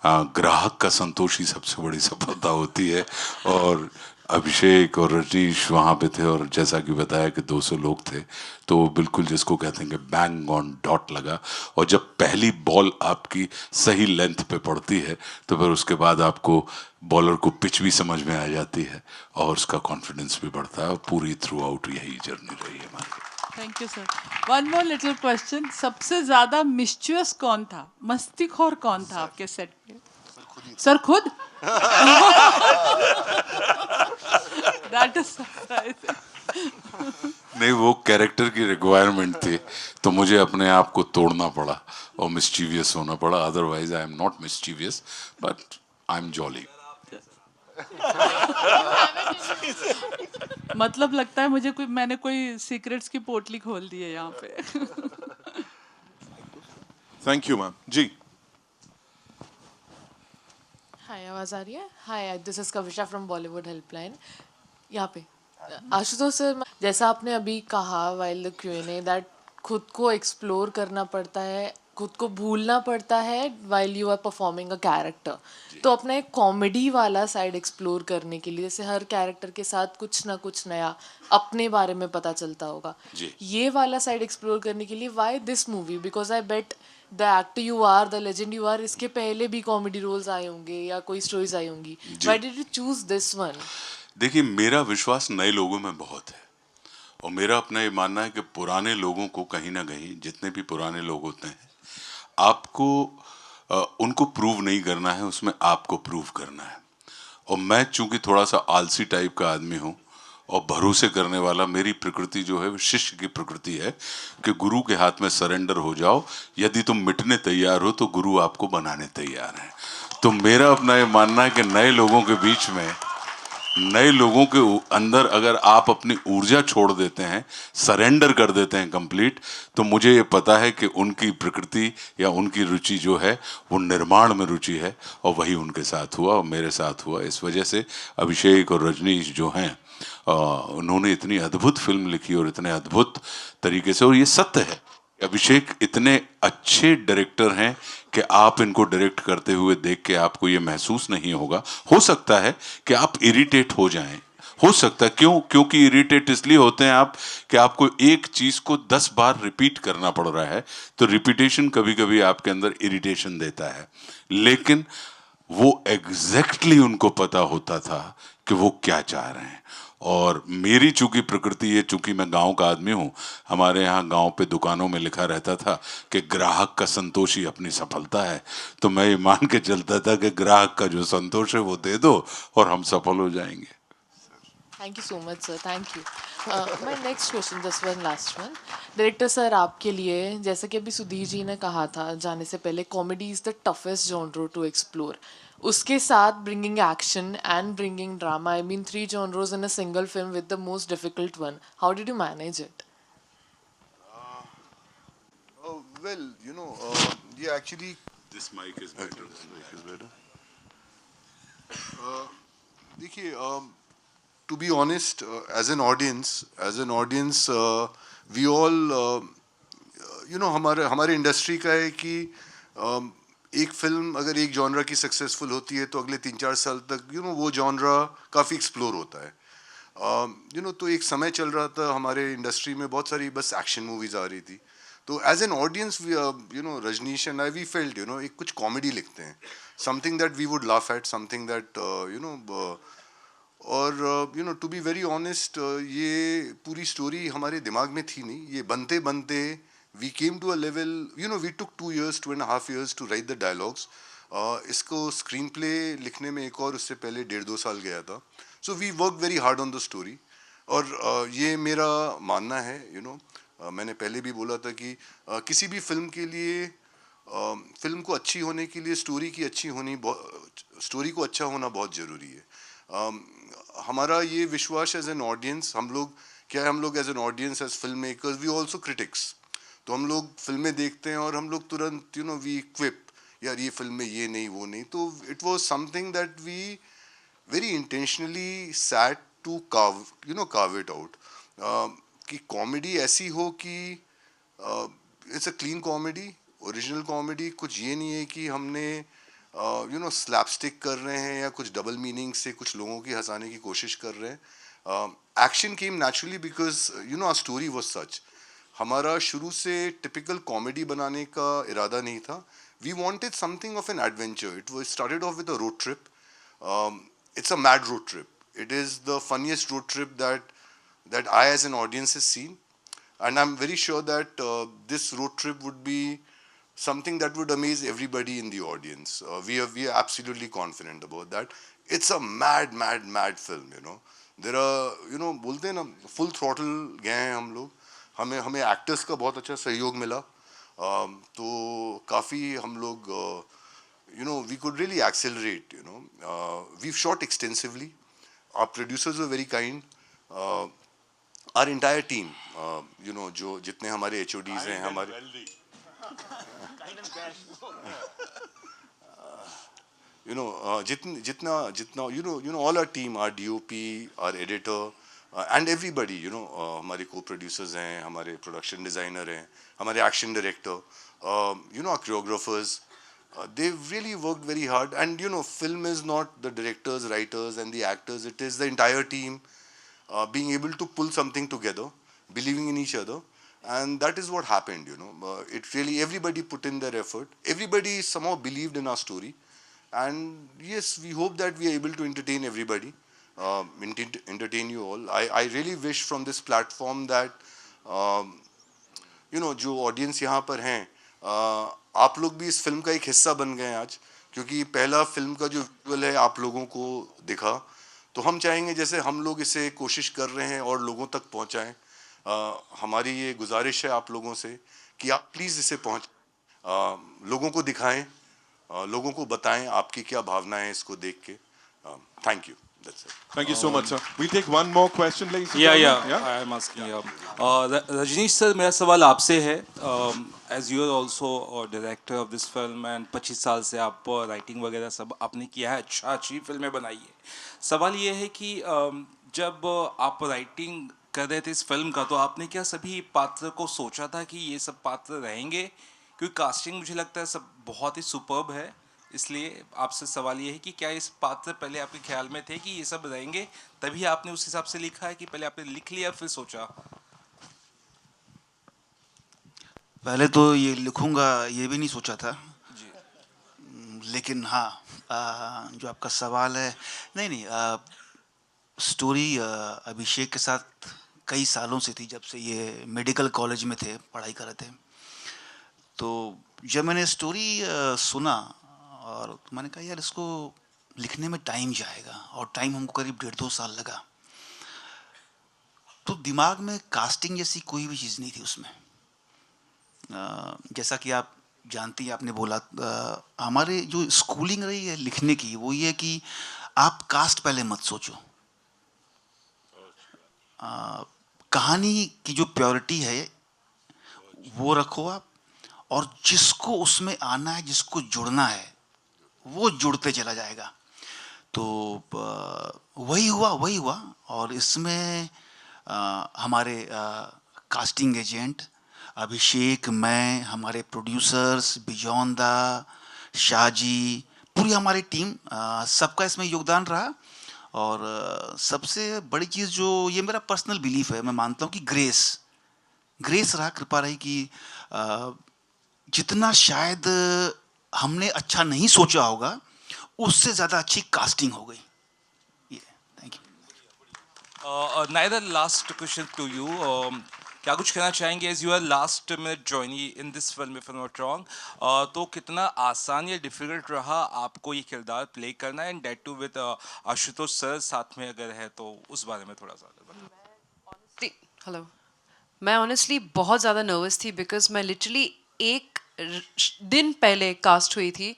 ग्राहक का संतोष ही सबसे बड़ी सफलता होती है. और अभिषेक और रजनीश वहाँ पे थे और जैसा कि बताया कि 200 लोग थे, तो बिल्कुल जिसको कहते हैं कि बैंग ऑन डॉट लगा. और जब पहली बॉल आपकी सही लेंथ पे पड़ती है तो फिर उसके बाद आपको बॉलर को पिच भी समझ में आ जाती है और उसका कॉन्फिडेंस भी बढ़ता है. और पूरी थ्रू आउट यही जर्नी रही है हमारी. Thank you sir. One more little question, सबसे ज्यादा मिस्चुअस कौन था, मस्तीखोर कौन था आपके सेट पे? सर खुद? That is surprising. नहीं, वो कैरेक्टर की रिक्वायरमेंट थी तो मुझे अपने आप को तोड़ना पड़ा और मिस्चीवियस होना पड़ा. Otherwise I am not mischievous but I M jolly. मतलब लगता है मुझे मैंने कोई सीक्रेट्स की पोटली खोल दी है यहाँ पे. Thank you ma'am. जी हाय, आवाज़ आ रही है? Hi, this is Kavisha from Bollywood helpline. यहाँ पे आशुतोष सर, जैसा आपने अभी कहा वाइल द Q&A दैट खुद को एक्सप्लोर करना पड़ता है, खुद को भूलना पड़ता है while you are performing a character. तो अपना एक कॉमेडी वाला साइड एक्सप्लोर करने के लिए जैसे हर कैरेक्टर के साथ कुछ ना कुछ नया अपने बारे में पता चलता होगा, ये वाला साइड एक्सप्लोर करने के लिए why this movie? Because I bet the actor you are, the legend you are, इसके पहले भी कॉमेडी रोल्स आए होंगे या कोई स्टोरीज आई होंगी. Why did you choose this one? देखिए, मेरा विश्वास नए लोगों में बहुत है और मेरा अपना ये मानना है कि पुराने लोगों को कहीं ना कहीं, जितने भी पुराने लोग होते हैं, आपको उनको प्रूव नहीं करना है, उसमें आपको प्रूव करना है. और मैं चूंकि थोड़ा सा आलसी टाइप का आदमी हूँ और भरोसे करने वाला, मेरी प्रकृति जो है वो शिष्य की प्रकृति है कि गुरु के हाथ में सरेंडर हो जाओ। यदि तुम मिटने तैयार हो तो गुरु आपको बनाने तैयार है। तो मेरा अपना ये मानना है कि नए लोगों के बीच में, नए लोगों के अंदर अगर आप अपनी ऊर्जा छोड़ देते हैं, सरेंडर कर देते हैं कंप्लीट, तो मुझे ये पता है कि उनकी प्रकृति या उनकी रुचि जो है वो निर्माण में रुचि है, और वही उनके साथ हुआ और मेरे साथ हुआ। इस वजह से अभिषेक और रजनीश जो हैं, उन्होंने इतनी अद्भुत फिल्म लिखी और इतने अद्भुत तरीके से, और ये सत्य है, अभिषेक इतने अच्छे डायरेक्टर हैं कि आप इनको डायरेक्ट करते हुए देख के आपको ये महसूस नहीं होगा। हो सकता है कि आप इरिटेट हो जाएं, हो सकता है, क्योंकि इरिटेट इसलिए होते हैं आप कि आपको एक चीज को 10 बार रिपीट करना पड़ रहा है, तो रिपीटेशन कभी कभी आपके अंदर इरिटेशन देता है। लेकिन वो एग्जैक्टली उनको पता होता था कि वो क्या चाह रहे हैं। और मेरी चूंकि प्रकृति ये, चूंकि मैं गांव का आदमी हूँ, हमारे यहाँ गांव पे दुकानों में लिखा रहता था कि ग्राहक का संतोष ही अपनी सफलता है। तो मैं ये मान के चलता था कि ग्राहक का जो संतोष है वो दे दो और हम सफल हो जाएंगे। Thank you so much sir, thank you. My next question, this one last one. Director sir, आपके लिए, जैसे कि अभी सुधीर जी ने कहा था जाने से पहले, comedy is the toughest genre to explore. उसके साथ bringing action and bringing drama, I mean 3 genres in a single film with the most difficult one. How did you manage it? Well, you know, yeah, actually, this mic is better. This mic is better. देखिए, to be honest, as an audience, we all, you know, हमारे industry का है कि एक film अगर एक genre की successful होती है तो अगले 3-4 साल तक, you know, वो जॉनरा काफ़ी एक्सप्लोर होता है। You know, तो एक समय चल रहा था हमारे इंडस्ट्री में, बहुत सारी बस एक्शन मूवीज आ रही थी। तो as an audience, you know, Rajneesh and I, we felt, you know, एक कुछ कॉमेडी लिखते हैं, something that we would laugh at, something that, you know, और you know, to be very honest, ये पूरी स्टोरी हमारे दिमाग में थी नहीं। ये बनते बनते we came to a level, you know, we took 2.5 years to write the dialogues. इसको स्क्रीन प्ले लिखने में एक और उससे पहले 1.5-2 साल गया था। So we worked very hard on the story. और ये मेरा मानना है, you know, मैंने पहले भी बोला था कि किसी भी फिल्म के लिए, फिल्म को अच्छी होने के लिए स्टोरी की अच्छी होनी, स्टोरी को अच्छा होना बहुत ज़रूरी है। हमारा ये विश्वास एज एन ऑडियंस, हम लोग क्या है, हम लोग as an audience, as film makers, we also critics. तो हम लोग फिल्में देखते हैं और हम लोग तुरंत, you know, वी क्विप, यार ये फिल्म में ये नहीं वो नहीं। तो it was something that we very intentionally set to carve it out, कि कॉमेडी ऐसी हो कि it's a clean comedy, original comedy. कुछ ये नहीं है कि हमने you know, स्लैपस्टिक कर रहे हैं या कुछ डबल मीनिंग से कुछ लोगों की हंसाने की कोशिश कर रहे हैं। Action came naturally because, you know, our story was such. हमारा शुरू से टिपिकल कॉमेडी बनाने का इरादा नहीं था। We wanted something of an adventure. It was started off with a road trip. It's a mad road trip. It is the funniest road trip that I as an audience has seen, and I'm very sure that this road trip would be something that would amaze everybody in the audience. We are absolutely confident about that. It's a mad film, you know. There are, you know, बोलते हैं ना, full throttle गए हैं हम लोग। हमें actors का बहुत अच्छा सहयोग मिला, तो काफ़ी हम लोग, you know, we could really accelerate, you know. We've shot extensively. Our producers were very kind. Our entire team, you know, जो जितने हमारे HODs हैं, हमारे you know, जितना you know, all our team, our DOP, our editor, and everybody, you know, हमारे co-producers हैं, हमारे production designer हैं, हमारे action director, you know, our choreographers, they've really worked very hard. And you know, film is not the directors, writers and the actors, it is the entire team being able to pull something together, believing in each other, and that is what happened, you know. It really, everybody put in their effort, everybody somehow believed in our story, and yes, we hope that we are able to entertain everybody, entertain you all. I really wish from this platform that you know, जो audience यहाँ पर हैं, आप लोग भी इस film का एक हिस्सा बन गए आज, क्योंकि पहला फिल्म का जो विजुअल है आप लोगों को दिखा, तो हम चाहेंगे जैसे हम लोग इसे कोशिश कर रहे हैं और लोगों तक पहुंचाएं। हमारी ये गुजारिश है आप लोगों से कि आप प्लीज़ इसे लोगों को दिखाएं, लोगों को बताएं आपकी क्या भावनाएं हैं इसको देख के। Thank you. That's it. Thank you so much, sir. We'll take one more question, ladies and Yeah, gentlemen. yeah, I am asking. Rajneesh sir, मेरा सवाल आपसे है. As you are also a director of this film and 25 साल से आप writing वगैरह सब आपने किया है, अच्छी फिल्में बनाई है. सवाल ये है कि जब आप राइटिंग कर रहे थे इस फिल्म का, तो आपने क्या सभी पात्र को सोचा था कि ये सब पात्र रहेंगे? क्योंकि कास्टिंग मुझे लगता है सब बहुत ही सुपर्ब है, इसलिए आपसे सवाल ये है कि क्या इस पात्र पहले आपके ख्याल में थे कि ये सब रहेंगे, तभी आपने उस हिसाब से लिखा है कि पहले आपने लिख लिया फिर सोचा? पहले तो ये लिखूंगा ये भी नहीं सोचा था जी। लेकिन हाँ, जो आपका सवाल है, नहीं, स्टोरी अभिषेक के साथ कई सालों से थी, जब से ये मेडिकल कॉलेज में थे, पढ़ाई कर रहे थे। तो जब मैंने स्टोरी सुना और मैंने कहा यार इसको लिखने में टाइम जाएगा, और टाइम हमको करीब 1.5-2 साल लगा। तो दिमाग में कास्टिंग जैसी कोई भी चीज़ नहीं थी उसमें। जैसा कि आप जानती हैं, आपने बोला, हमारे जो स्कूलिंग रही है लिखने की, वो ये कि आप कास्ट पहले मत सोचो, कहानी की जो प्योरिटी है वो रखो आप, और जिसको उसमें आना है, जिसको जुड़ना है, वो जुड़ते चला जाएगा। तो वही हुआ। और इसमें हमारे कास्टिंग एजेंट अभिषेक, मैं, हमारे प्रोड्यूसर्स बिजॉन दा, शाहजी, पूरी हमारी टीम, सबका इसमें योगदान रहा। और सबसे बड़ी चीज़ जो ये मेरा पर्सनल बिलीफ है, मैं मानता हूँ कि ग्रेस रहा, कृपा रही कि जितना शायद हमने अच्छा नहीं सोचा होगा, उससे ज़्यादा अच्छी कास्टिंग हो गई। Thank you. नाइदर लास्ट क्वेश्चन टू यू, क्या कुछ कहना चाहेंगे as you are last minute joinee in this film if I am not wrong? तो कितना आसान या डिफिकल्ट रहा आपको ये किरदार प्ले करना, and that too with Ashutosh sir साथ में अगर है तो उस बारे में थोड़ा सा बताइए। हेलो, मैं ऑनेस्टली बहुत ज़्यादा नर्वस थी, बिकॉज मैं लिटरली एक दिन पहले कास्ट हुई थी।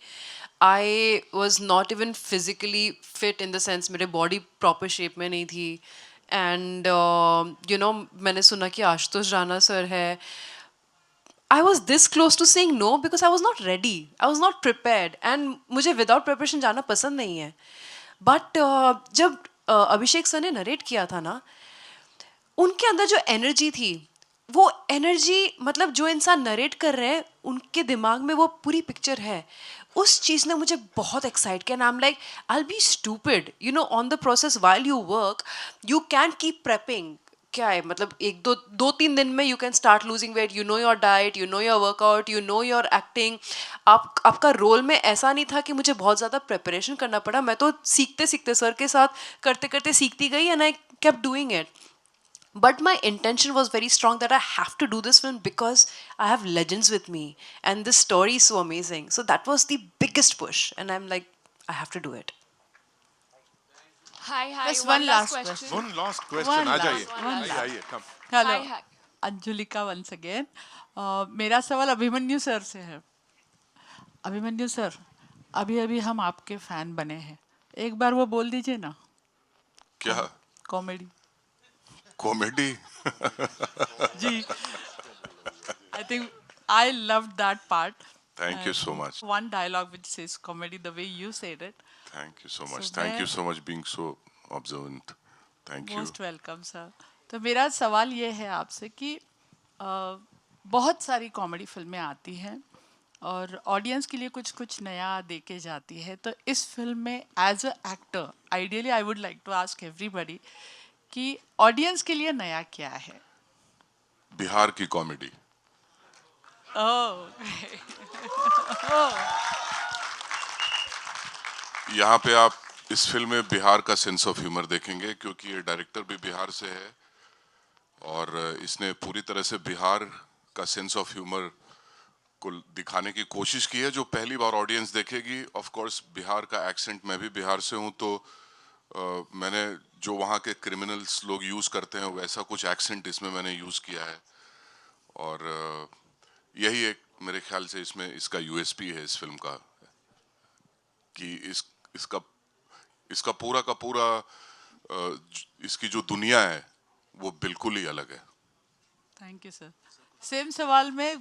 आई was not even physically fit, in the sense मेरे बॉडी प्रॉपर शेप में नहीं थी। एंड यू नो, मैंने सुना कि आशुतोष राणा सर है। I was this close to saying no, because I was not ready, I was not prepared, and मुझे without preparation जाना पसंद नहीं है। बट जब अभिषेक सर ने नरेट किया था ना, उनके अंदर जो एनर्जी थी, वो एनर्जी, मतलब जो इंसान नरेट कर रहे हैं उनके दिमाग में वो पूरी पिक्चर है, उस चीज़ ने मुझे बहुत एक्साइट किया। I am like, I will be stupid, you know, on the process while you work, you can keep prepping. क्या है, मतलब 2-3 दिन में you can start losing weight, you know your diet, you know your workout, you know your acting. आपका role में ऐसा नहीं था कि मुझे बहुत ज़्यादा प्रिपरेशन करना पड़ा, मैं तो सीखते सीखते सर के साथ करते करते सीखती गई, and I kept doing it. But my intention was very strong that I have to do this film because I have legends with me and this story is so amazing. So that was the biggest push, and I'm like, I have to do it. Hi. Just one last question. One last question. आइए, come. Hello, Anjulika once again. मेरा सवाल Abhimanyu sir से है। Abhimanyu sir, अभी हम आपके fan बने हैं, एक बार वो बोल दीजिए ना। क्या? कॉमेडी। जी, I think I loved that part. Thank you so much. One dialogue which says comedy, the way you said it. Thank you so much. Thank you so much being so observant. Thank you. Most welcome, sir. तो मेरा सवाल ये है आपसे कि बहुत सारी comedy फिल्में आती हैं और ऑडियंस के लिए कुछ नया दे के जाती है। तो इस फिल्म में as a actor, ideally I would like to ask everybody कि ऑडियंस के लिए नया क्या है? बिहार की कॉमेडी। यहाँ पे आप इस फिल्म में बिहार का सेंस ऑफ ह्यूमर देखेंगे, क्योंकि ये डायरेक्टर भी बिहार से है और इसने पूरी तरह से बिहार का सेंस ऑफ ह्यूमर को दिखाने की कोशिश की है जो पहली बार ऑडियंस देखेगी। ऑफ कोर्स बिहार का एक्सेंट, मैं भी बिहार से हूँ, तो मैंने जो वहाँ के क्रिमिनल्स लोग यूज़ करते हैं वैसा कुछ एक्सेंट इसमें मैंने यूज़ किया है। और यही एक मेरे ख्याल से इसमें इसका यूएसपी है इस फिल्म का, कि इसका पूरा का पूरा इसकी जो दुनिया है वो बिल्कुल ही अलग है। Thank you sir. सेम सवाल मैं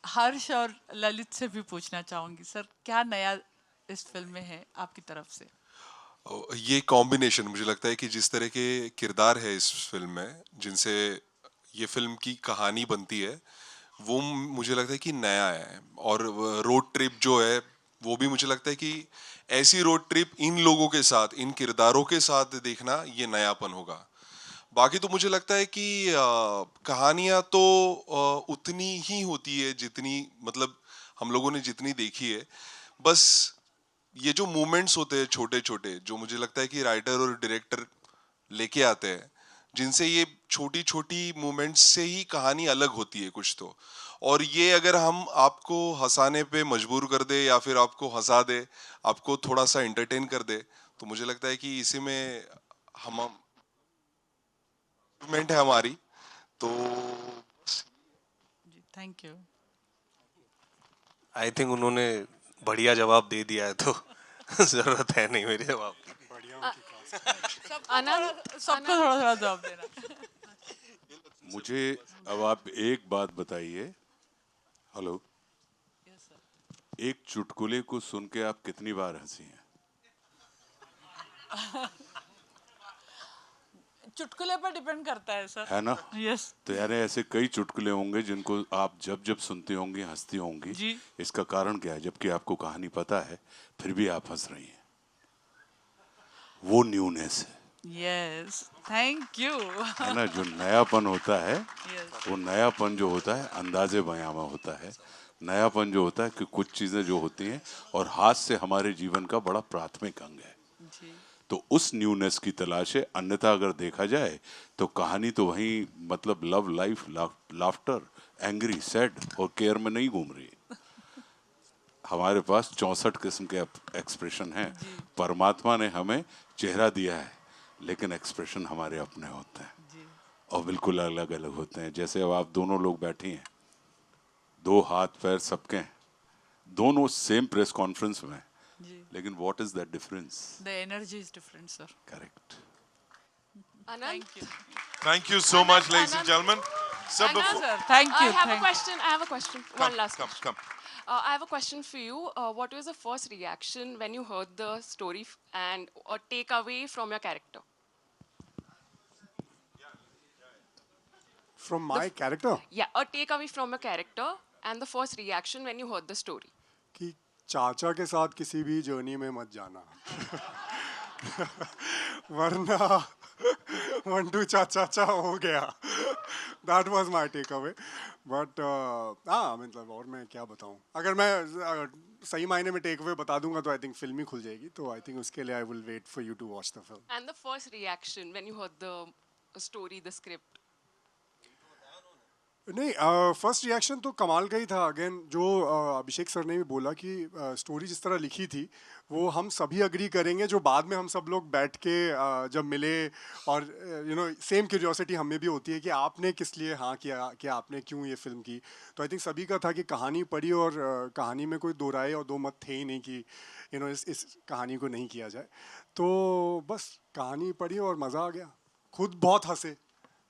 हर्ष और ललित से भी पूछना चाहूंगी सर, क्या नया इस फिल्म में है आपकी तरफ से? ये कॉम्बिनेशन, मुझे लगता है कि जिस तरह के किरदार है इस फिल्म में, जिनसे ये फिल्म की कहानी बनती है, वो मुझे लगता है कि नया है। और रोड ट्रिप जो है वो भी मुझे लगता है कि ऐसी रोड ट्रिप इन लोगों के साथ, इन किरदारों के साथ देखना, ये नयापन होगा। बाकी तो मुझे लगता है कि कहानियां तो उतनी ही होती है जितनी, मतलब हम लोगों ने जितनी देखी है। बस ये जो मूवमेंट्स होते हैं छोटे छोटे, जो मुझे लगता है कि राइटर और डायरेक्टर लेके आते हैं, जिनसे ये छोटी छोटी मूवमेंट्स से ही कहानी अलग होती है कुछ तो। और ये अगर हम आपको हंसाने पे मजबूर कर दे या फिर आपको हंसा दे, आपको थोड़ा सा एंटरटेन कर दे, तो मुझे लगता है कि इसी में हम इम्प्रूवमेंट है हमारी। तो थैंक यू। आई थिंक उन्होंने बढ़िया जवाब दे दिया है, तो जरूरत है नहीं मेरे जवाब की। सबको थोड़ा थोड़ा जवाब देना। मुझे अब आप एक बात बताइए, हेलो, एक चुटकुले को सुन के आप कितनी बार हंसी हैं? चुटकुले पर डिपेंड करता है सर, है ना? यस। तो यार ऐसे कई चुटकुले होंगे जिनको आप जब जब सुनती होंगी हंसती होंगी जी। इसका कारण क्या है? जबकि आपको कहानी पता है फिर भी आप हंस रही हैं। वो न्यूनेस है। Yes, thank you. है ना? जो नयापन होता है, Yes. वो नयापन जो होता है अंदाजे बयां में होता है। नयापन जो होता है कि कुछ चीजें जो होती हैं, और हास्य हमारे जीवन का बड़ा प्राथमिक अंग है, तो उस न्यूनेस की तलाश है। अन्यथा अगर देखा जाए तो कहानी तो वही, मतलब love, life, laughter, angry, sad और केयर में नहीं घूम रही। हमारे पास 64 किस्म के एक्सप्रेशन हैं। परमात्मा ने हमें चेहरा दिया है, लेकिन एक्सप्रेशन हमारे अपने होते हैं और बिल्कुल अलग अलग होते हैं। जैसे अब आप दोनों लोग बैठी हैं, दो हाथ पैर सबके हैं, दोनों सेम प्रेस कॉन्फ्रेंस में, लेकिन what is that difference? The energy is different, sir. Correct. Anand? Thank you so much, ladies and gentlemen. Sir, Anand, before... Thank you. I have a question. I have a question. One last Come, question. come. I have a question for you. What was the first reaction when you heard the story and a takeaway from your character? From my character? Yeah, a takeaway from your character and the first reaction when you heard the story. कि चाचा के साथ किसी भी journey में मत जाना वरना 1-2 चाचा हो गया। That was my takeaway. But हाँ, मतलब और मैं क्या बताऊँ, अगर मैं सही मायने में टेक अवे बता दूंगा तो आई थिंक फिल्म ही खुल जाएगी। तो आई थिंक उसके लिए I will wait for you to watch the film. And the first reaction when you heard the story, the script. नहीं, फर्स्ट रिएक्शन तो कमाल का ही था। अगेन जो अभिषेक सर ने भी बोला कि स्टोरी जिस तरह लिखी थी वो हम सभी अग्री करेंगे, जो बाद में हम सब लोग बैठ के जब मिले, और यू नो सेम क्यूरियोसिटी हमें भी होती है कि आपने किस लिए हाँ किया, कि आपने क्यों ये फिल्म की। तो आई थिंक सभी का था कि कहानी पढ़ी और कहानी में कोई दो राय और दो मत थे ही नहीं कि यू नो इस कहानी को नहीं किया जाए। तो बस कहानी पढ़ी और मज़ा आ गया, खुद बहुत हंसे।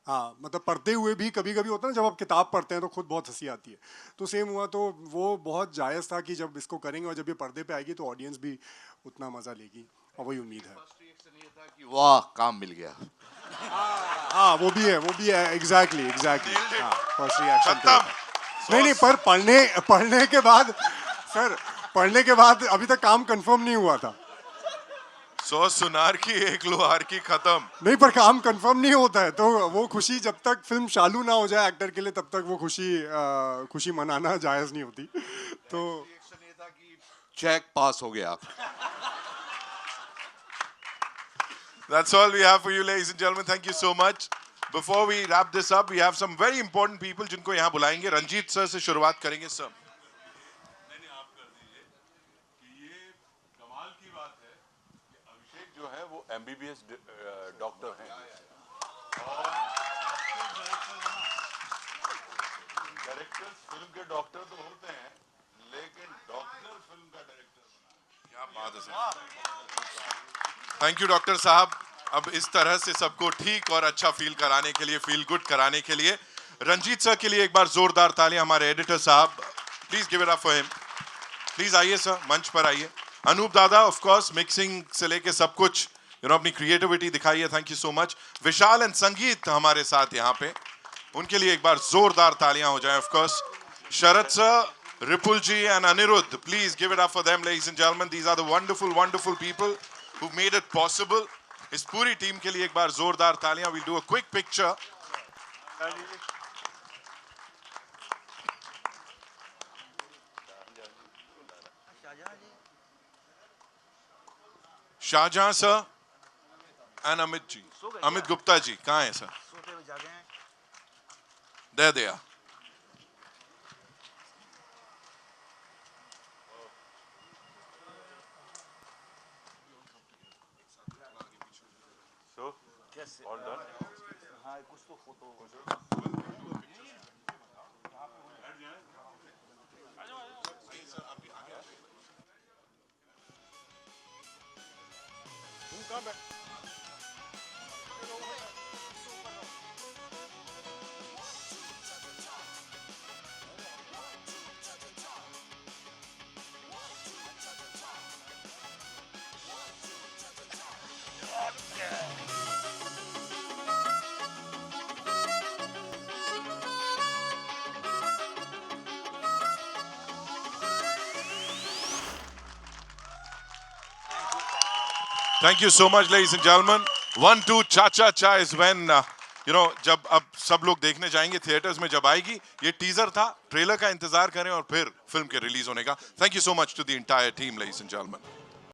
हाँ, मतलब पढ़ते हुए भी कभी कभी होता है ना, जब आप किताब पढ़ते हैं तो खुद बहुत हंसी आती है। तो सेम हुआ, तो वो बहुत जायज़ था कि जब इसको करेंगे और जब ये पर्दे पे आएगी तो ऑडियंस भी उतना मज़ा लेगी, और वही उम्मीद है। कि वाह, काम मिल गया। हाँ, वो भी है, एग्जैक्टली। हाँ, फर्स्ट रिएक्शन नहीं, पर पढ़ने के बाद सर, पढ़ने के बाद अभी तक काम कंफर्म नहीं हुआ था। 100 सुनार की 1 लोहार की खत्म। नहीं, पर काम कंफर्म नहीं होता है, तो वो खुशी जब तक फिल्म चालू ना हो जाए एक्टर के लिए, तब तक वो खुशी मनाना जायज़ नहीं होती। तो चेक पास हो गया। That's all we have for you, ladies and gentlemen. Thank you so much. Before we wrap this up, we have some very important people जिनको यहाँ बुलाएंगे। रंजीत सर से शुरुआत करेंगे सर। MBBS डॉक्टर हैं। डायरेक्टर्स फिल्म के डॉक्टर तो होते हैं, लेकिन डॉक्टर फिल्म का डायरेक्टर बना, क्या बात है सर। थैंक यू डॉक्टर साहब। अब इस तरह से सबको ठीक और अच्छा फील कराने के लिए, फील गुड कराने के लिए रंजीत सर के लिए एक बार जोरदार तालियां। हमारे एडिटर साहब, please give it up for him. Please आइए सर, मंच पर आइए। अनूप दादा, ऑफ कोर्स मिक्सिंग से लेके सब कुछ अपनी क्रिएटिविटी दिखाई है, thank you so much. Vishal and संगीत हमारे साथ यहाँ पे, उनके लिए एक बार जोरदार तालियां हो जाएं। Of course Sharad sir, Ripul ji and Anirudh, please give it up for them ladies and gentleman. These are the wonderful people who made it possible. इस पूरी टीम के लिए एक बार जोरदार तालियां। We'll do a quick picture. Shahjahan sir and Amit ji, Amit Gupta ji कहाँ हैं सर? दे दिया। All done. हाँ, कुछ तो photo Thank you so much, ladies and gentlemen. 1, 2, cha cha cha is when जब अब सब लोग देखने जाएंगे थिएटर्स में, जब आएगी। ये टीजर था, ट्रेलर का इंतजार करें और फिर फिल्म के रिलीज होने का। Thank you so much to the entire team, ladies and gentlemen.